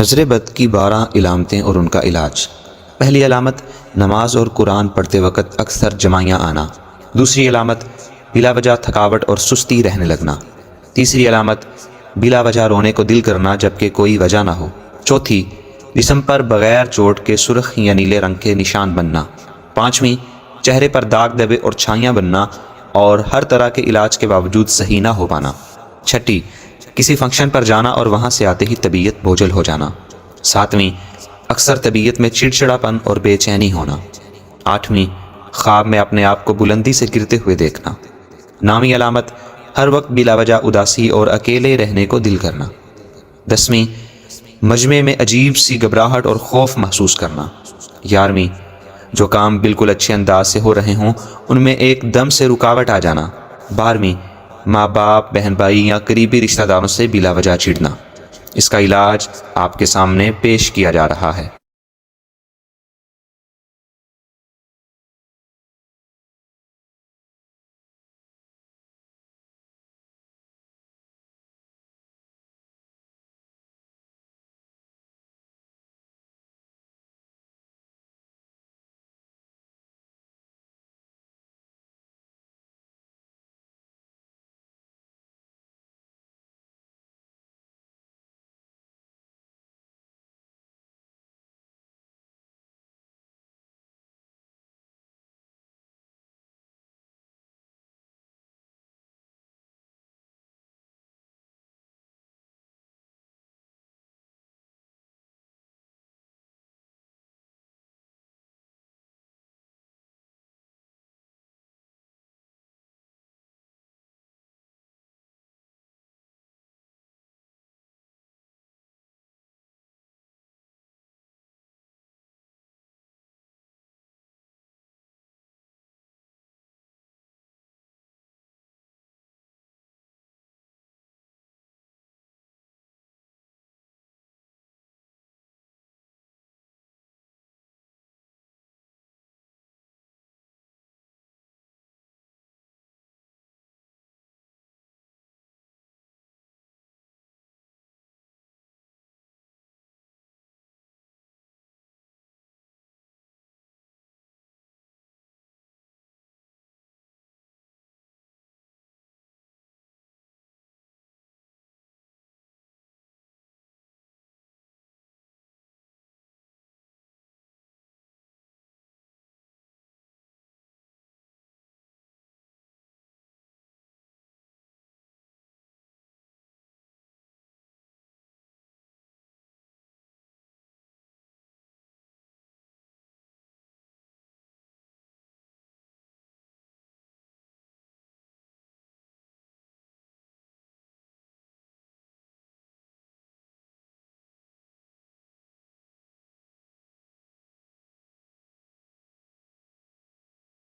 नज़र बद की 12 इलामतें और उनका इलाज। पहली अलामत, नमाज और कुरान पढ़ते वक़्त अक्सर जमाइयाँ आना। दूसरी अलामत, बिला वजह थकावट और सुस्ती रहने लगना। तीसरी अलामत, बिला वजह रोने को दिल करना जबकि कोई वजह ना हो। चौथी, जिस्म पर बग़ैर चोट के सुर्ख या नीले रंग के निशान बनना। पाँचवीं, चेहरे पर दाग धब्बे और छाइयाँ बनना और हर तरह के इलाज के बावजूद सही ना हो पाना। छठी, किसी फंक्शन पर जाना और वहाँ से आते ही तबीयत बोझल हो जाना। सातवीं, अक्सर तबीयत में चिड़चिड़ापन और बेचैनी होना। आठवीं, ख्वाब में अपने आप को बुलंदी से गिरते हुए देखना। नौवीं अलामत, हर वक्त बिलावजह उदासी और अकेले रहने को दिल करना। 10वीं, मजमे में अजीब सी घबराहट और खौफ महसूस करना। 11वीं, जो काम बिल्कुल अच्छे अंदाज से हो रहे हों उनमें एकदम से रुकावट आ जाना। 12वीं, माँ बाप, बहन भाई या करीबी रिश्तेदारों से बिलावजह चिढ़ना। इसका इलाज आपके सामने पेश किया जा रहा है।